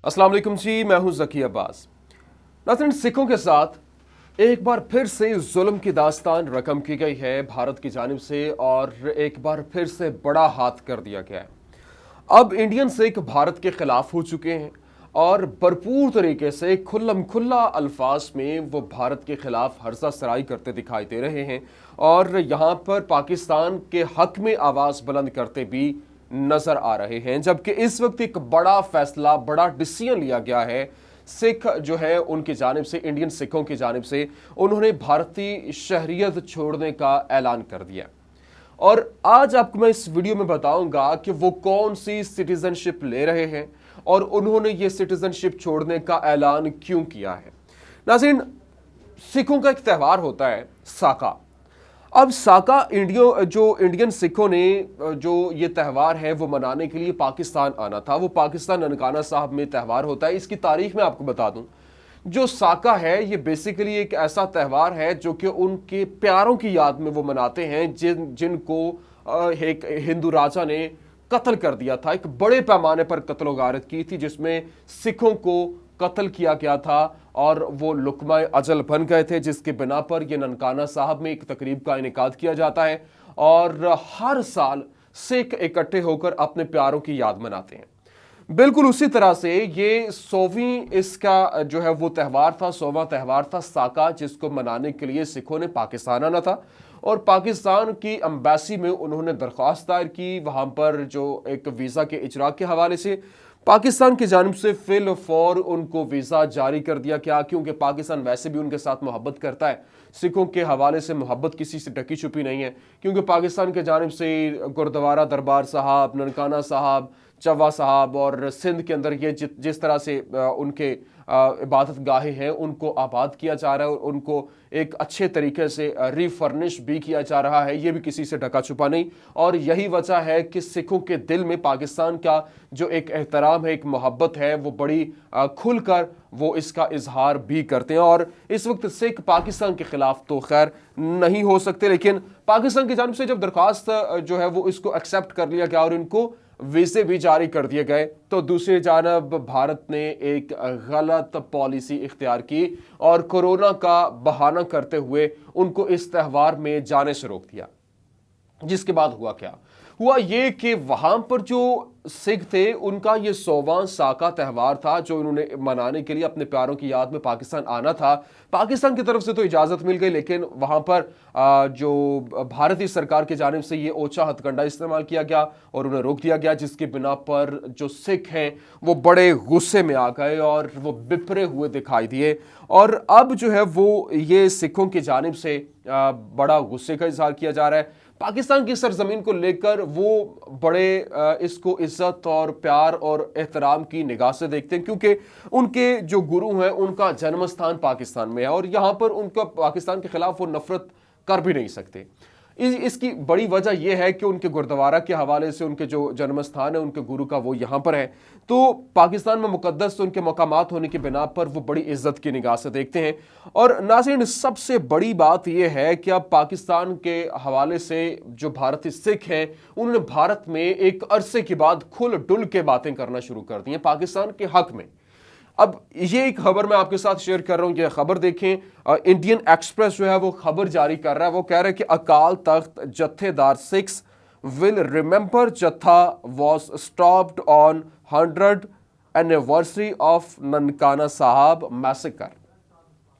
अस्सलाम वालेकुम जी, मैं हूं ज़की अब्बास। नाज़रीन, सिखों के साथ एक बार फिर से जुल्म की दास्तान रकम की गई है भारत की जानिब से, और एक बार फिर से बड़ा हाथ कर दिया गया है। अब इंडियन सिख भारत के खिलाफ हो चुके हैं और भरपूर तरीके से खुल्लम खुल्ला अल्फाज में वो भारत के खिलाफ हर्जा सराई करते दिखाई दे रहे हैं और यहाँ पर पाकिस्तान के हक में आवाज़ बुलंद करते भी नजर आ रहे हैं। जबकि इस वक्त एक बड़ा फैसला, बड़ा डिसीजन लिया गया है। सिख जो है उनकी जानिब से, इंडियन सिखों की जानिब से, उन्होंने भारतीय शहरियत छोड़ने का ऐलान कर दिया। और आज आपको मैं इस वीडियो में बताऊंगा कि वो कौन सी सिटीजनशिप ले रहे हैं और उन्होंने ये सिटीजनशिप छोड़ने का ऐलान क्यों किया है। नाज़रीन, सिखों का एक त्यौहार होता है साका। अब साका इंडियन सिखों ने जो ये त्यौहार है वो मनाने के लिए पाकिस्तान आना था। वो पाकिस्तान ननकाना साहब में त्यौहार होता है। इसकी तारीख में आपको बता दूं, जो साका है ये बेसिकली एक ऐसा त्यौहार है जो कि उनके प्यारों की याद में वो मनाते हैं जिनको एक हिंदू राजा ने कत्ल कर दिया था। एक बड़े पैमाने पर कत्ल गारत की थी जिसमें सिखों को कत्ल किया गया था और वो लुकमा अजल बन गए थे, जिसके बिना पर ये ननकाना साहब में एक तकरीब का इनेकाद किया जाता है और हर साल सिख इकट्ठे होकर अपने प्यारों की याद मनाते हैं। बिल्कुल उसी तरह से ये 100वीं इसका जो है वो त्यौहार था, 100वां त्यौहार था साका, जिसको मनाने के लिए सिखों ने पाकिस्तान आना था और पाकिस्तान की एम्बेसी में उन्होंने दरख्वास्त दायर की। वहाँ पर जो एक वीज़ा के इजरा के हवाले से पाकिस्तान की जानिब से फिल फौर उनको वीज़ा जारी कर दिया गया, क्योंकि पाकिस्तान वैसे भी उनके साथ मोहब्बत करता है। सिखों के हवाले से मोहब्बत किसी से ढकी छुपी नहीं है, क्योंकि पाकिस्तान के जानिब से गुरुद्वारा दरबार साहब, ननकाना साहब, चवा साहब और सिंध के अंदर ये जिस तरह से उनके इबादत गाहें हैं उनको आबाद किया जा रहा है और उनको एक अच्छे तरीके से रीफर्निश भी किया जा रहा है, ये भी किसी से ढका छुपा नहीं। और यही वजह है कि सिखों के दिल में पाकिस्तान का जो एक एहतराम है, एक मोहब्बत है, वो बड़ी खुलकर वो इसका इजहार भी करते हैं। और इस वक्त सिख पाकिस्तान के खिलाफ तो खैर नहीं हो सकते, लेकिन पाकिस्तान की जानिब से जब दरख्वास्त जो है वो इसको एक्सेप्ट कर लिया गया और इनको वीज़े भी जारी कर दिए गए, तो दूसरी जानब भारत ने एक गलत पॉलिसी इख्तियार की और कोरोना का बहाना करते हुए उनको इस त्यौहार में जाने से रोक दिया। जिसके बाद हुआ क्या? हुआ ये कि वहां पर जो सिख थे उनका ये 100वां साका त्यौहार था जो उन्होंने मनाने के लिए अपने प्यारों की याद में पाकिस्तान आना था। पाकिस्तान की तरफ से तो इजाज़त मिल गई, लेकिन वहां पर जो भारतीय सरकार की जानिब से ये ओछा हथकंडा इस्तेमाल किया गया और उन्हें रोक दिया गया, जिसकी बिना पर जो सिख हैं वो बड़े गुस्से में आ गए और वो बिफरे हुए दिखाई दिए। और अब जो है वो ये सिखों की जानिब से बड़ा गुस्से का इजहार किया जा रहा है। पाकिस्तान की सरजमीन को लेकर वो बड़े इसको इज्जत और प्यार और एहतराम की निगाह से देखते हैं, क्योंकि उनके जो गुरु हैं उनका जन्म स्थान पाकिस्तान में है और यहाँ पर उनका पाकिस्तान के खिलाफ वो नफरत कर भी नहीं सकते। इसकी बड़ी वजह यह है कि उनके गुरुद्वारा के हवाले से उनके जो जन्म स्थान है उनके गुरु का वो यहाँ पर है, तो पाकिस्तान में मुकद्दस उनके मकामात होने की बिना पर वो बड़ी इज्जत की निगाह से देखते हैं। और नाज़रीन, सबसे बड़ी बात यह है कि अब पाकिस्तान के हवाले से जो भारतीय सिख हैं उन्होंने भारत में एक अरसे के बाद खुल डुल के बातें करना शुरू कर दी हैं पाकिस्तान के हक में। अब ये एक खबर मैं आपके साथ शेयर कर रहा हूं, ये खबर देखें। इंडियन एक्सप्रेस जो है वो खबर जारी कर रहा है, वो कह रहा है कि Akal Takht जत्थेदार six will remember जत्था was stopped on 100th anniversary of Nankana साहब मैसेकर,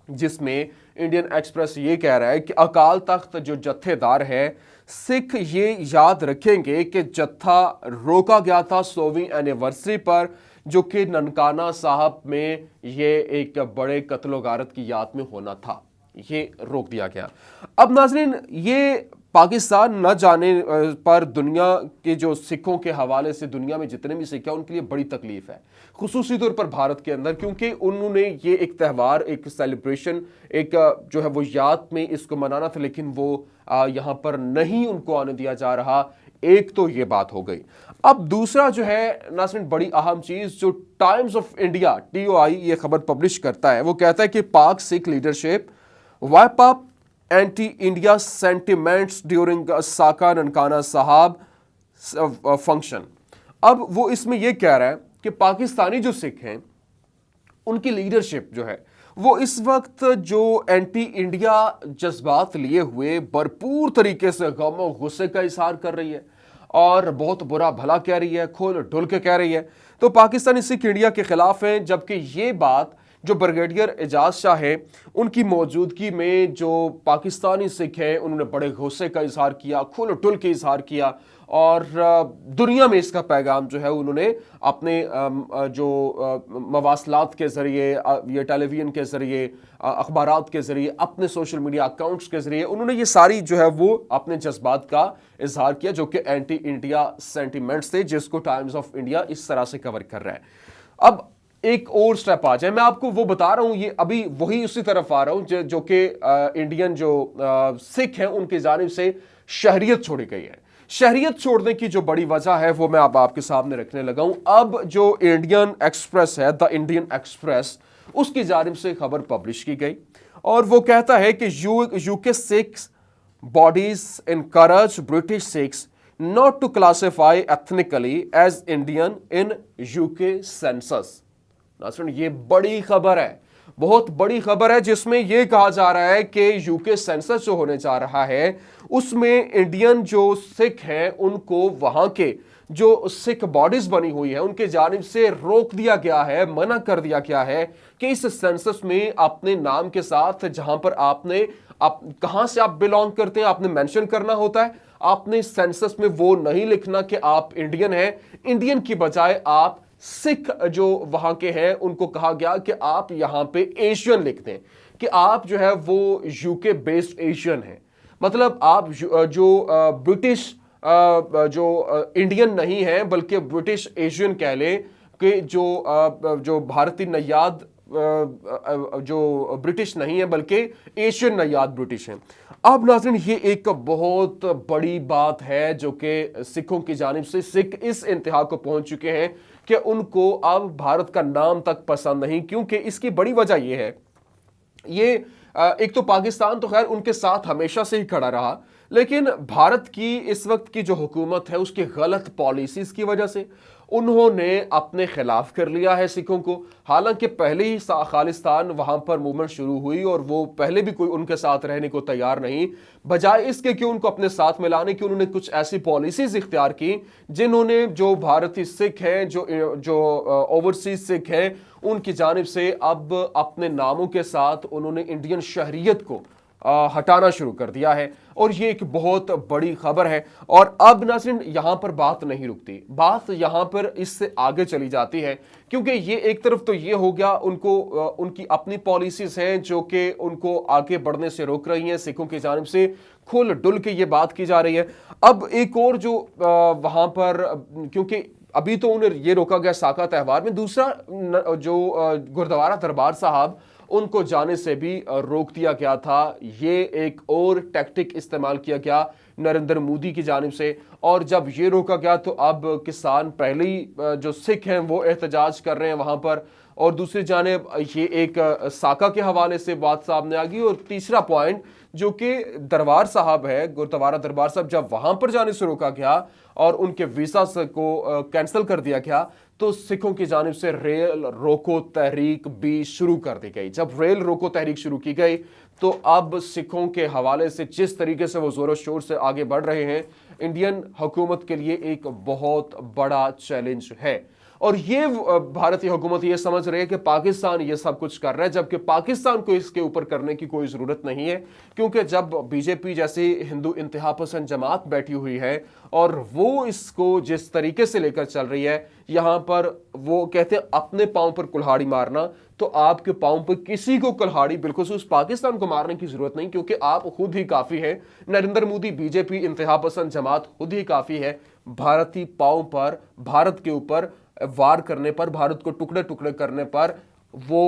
जिसमें इंडियन एक्सप्रेस ये कह रहा है कि अकाल तख्त जो जत्थेदार है सिख ये याद रखेंगे कि जत्था रोका गया था 100वीं एनिवर्सरी पर, जो कि ननकाना साहब में ये एक बड़े कत्ल गारत की याद में होना था, ये रोक दिया गया। अब नाज़रीन, ये पाकिस्तान न जाने पर दुनिया के जो सिखों के हवाले से दुनिया में जितने भी सिख हैं उनके लिए बड़ी तकलीफ है, खुसूसी तौर पर भारत के अंदर, क्योंकि उन्होंने ये एक त्यौहार, एक सेलिब्रेशन, एक जो है वो याद में इसको मनाना था, लेकिन वो यहाँ पर नहीं उनको आने दिया जा रहा। एक तो ये बात हो गई। अब दूसरा जो है नाज़रीन, बड़ी अहम चीज, जो टाइम्स ऑफ इंडिया TOI ये खबर पब्लिश करता है, वो कहता है कि Pak Sikh leadership wipe up anti India sentiments during Saka Nankana Sahib function. अब वो इसमें यह कह रहा है कि पाकिस्तानी जो सिख हैं ان کی لیڈرشپ جو ہے وہ اس وقت جو اینٹی انڈیا جذبات لیے ہوئے بھرپور طریقے سے غم و غصے کا اظہار کر رہی ہے اور بہت برا بھلا کہہ رہی ہے، کھول ڈھل کے کہہ رہی ہے، تو پاکستانی سکھ انڈیا کے خلاف ہیں، جبکہ یہ بات جو بریگیڈیئر اعجاز شاہ ہے ان کی موجودگی میں جو پاکستانی سکھ ہیں انہوں نے بڑے غصے کا اظہار کیا، کھل ٹل کے اظہار کیا، اور دنیا میں اس کا پیغام جو ہے انہوں نے اپنے جو مواصلات کے ذریعے، یہ ٹیلی ویژن کے ذریعے، اخبارات کے ذریعے، اپنے سوشل میڈیا اکاؤنٹس کے ذریعے انہوں نے یہ ساری جو ہے وہ اپنے جذبات کا اظہار کیا، جو کہ اینٹی انڈیا سینٹیمنٹس تھے، جس کو ٹائمز آف انڈیا اس طرح سے کور کر رہا ہے۔ اب ایک اور سٹیپ آ جائے، میں آپ کو وہ بتا رہا ہوں، یہ ابھی وہی اسی طرف آ رہا ہوں جو کہ انڈین جو سکھ ہیں ان کی جانب سے شہریت چھوڑی گئی ہے۔ شہریت چھوڑنے کی جو بڑی وجہ ہے وہ میں اب آپ کے سامنے رکھنے لگا ہوں۔ اب جو انڈین ایکسپریس ہے، دا انڈین ایکسپریس، اس کی جانب سے خبر پبلش کی گئی اور وہ کہتا ہے کہ یو کے سکھ bodies encourage British Sikhs not to classify ethnically as Indian in UK census۔ ناظرین یہ بڑی خبر ہے، بہت بڑی خبر ہے، جس میں یہ کہا جا رہا ہے کہ یو کے سینسس جو ہونے جا رہا ہے اس میں انڈین جو سکھ ہیں ان کو وہاں کے جو سکھ باڈیز بنی ہوئی ہے ان کے جانب سے روک دیا گیا ہے، منع کر دیا گیا ہے کہ اس سینسس میں اپنے نام کے ساتھ جہاں پر آپ نے کہاں سے آپ بلونگ کرتے ہیں آپ نے مینشن کرنا ہوتا ہے، آپ نے سینسس میں وہ نہیں لکھنا کہ آپ انڈین ہیں، انڈین کی بجائے آپ سکھ جو وہاں کے ہیں ان کو کہا گیا کہ آپ یہاں پہ ایشین لکھ دیں، کہ آپ جو ہے وہ یو کے بیسڈ ایشین ہیں، مطلب آپ جو برٹش جو انڈین نہیں ہیں بلکہ برٹش ایشین کہہ لیں، کہ جو بھارتی نیاد جو برٹش نہیں ہے بلکہ ایشین نیاد برٹش ہیں۔ اب ناظرین یہ ایک بہت بڑی بات ہے جو کہ سکھوں کی جانب سے سکھ اس انتہا کو پہنچ چکے ہیں کہ ان کو اب بھارت کا نام تک پسند نہیں، کیونکہ اس کی بڑی وجہ یہ ہے، یہ ایک تو پاکستان تو خیر ان کے ساتھ ہمیشہ سے ہی کھڑا رہا، لیکن بھارت کی اس وقت کی جو حکومت ہے اس کی غلط پالیسیز کی وجہ سے انہوں نے اپنے خلاف کر لیا ہے سکھوں کو۔ حالانکہ پہلے ہی خالصتان وہاں پر موومنٹ شروع ہوئی اور وہ پہلے بھی کوئی ان کے ساتھ رہنے کو تیار نہیں، بجائے اس کے کہ ان کو اپنے ساتھ ملانے کی انہوں نے کچھ ایسی پالیسیز اختیار کی جنہوں نے جو بھارتی سکھ ہیں، جو اوورسیز سکھ ہیں، ان کی جانب سے اب اپنے ناموں کے ساتھ انہوں نے انڈین شہریت کو ہٹانا شروع کر دیا ہے، اور یہ ایک بہت بڑی خبر ہے۔ اور اب ناظرین یہاں پر بات نہیں رکتی، بات یہاں پر اس سے آگے چلی جاتی ہے، کیونکہ یہ ایک طرف تو یہ ہو گیا ان کی اپنی پالیسیز ہیں جو کہ ان کو آگے بڑھنے سے روک رہی ہیں، سکھوں کی جانب سے کھل ڈل کے یہ بات کی جا رہی ہے۔ اب ایک اور جو وہاں پر، کیونکہ ابھی تو انہیں یہ روکا گیا ساکا تہوار میں، دوسرا جو گردوارہ دربار صاحب ان کو جانے سے بھی روک دیا گیا تھا، یہ ایک اور ٹیکٹک استعمال کیا گیا نریندر مودی کی جانب سے، اور جب یہ روکا گیا تو اب کسان پہلے ہی جو سکھ ہیں وہ احتجاج کر رہے ہیں وہاں پر، اور دوسری جانب یہ ایک ساکا کے حوالے سے بات سامنے آ گئی، اور تیسرا پوائنٹ جو کہ دربار صاحب ہے، گردوارہ دربار صاحب، جب وہاں پر جانے سے روکا گیا اور ان کے ویزا کو کینسل کر دیا گیا تو سکھوں کی جانب سے ریل روکو تحریک بھی شروع کر دی گئی۔ جب ریل روکو تحریک شروع کی گئی تو اب سکھوں کے حوالے سے جس طریقے سے وہ زور و شور سے آگے بڑھ رہے ہیں، انڈین حکومت کے لیے ایک بہت بڑا چیلنج ہے، اور یہ بھارتی حکومت یہ سمجھ رہی ہے کہ پاکستان یہ سب کچھ کر رہا ہے، جبکہ پاکستان کو اس کے اوپر کرنے کی کوئی ضرورت نہیں ہے، کیونکہ جب بی جے پی جیسی ہندو انتہا پسند جماعت بیٹھی ہوئی ہے اور وہ اس کو جس طریقے سے لے کر چل رہی ہے، یہاں پر وہ کہتے ہیں اپنے پاؤں پر کلہاڑی مارنا، تو آپ کے پاؤں پر کسی کو کلہاڑی بالخصوص پاکستان کو مارنے کی ضرورت نہیں، کیونکہ آپ خود ہی کافی ہیں، نریندر مودی، بی جے پی انتہا پسند جماعت خود ہی کافی ہے، بھارتی پاؤں پر، بھارت کے اوپر وار کرنے پر، بھارت کو ٹکڑے ٹکڑے کرنے پر وہ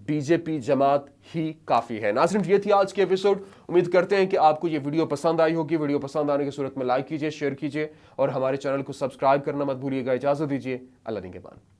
بی جے پی جماعت ہی کافی ہے۔ ناظرین یہ تھی آج کی ایپیسوڈ، امید کرتے ہیں کہ آپ کو یہ ویڈیو پسند آئی ہوگی۔ ویڈیو پسند آنے کی صورت میں لائک کیجئے، شیئر کیجئے اور ہمارے چینل کو سبسکرائب کرنا مت بھولیے گا۔ اجازت دیجئے، اللہ نگہبان۔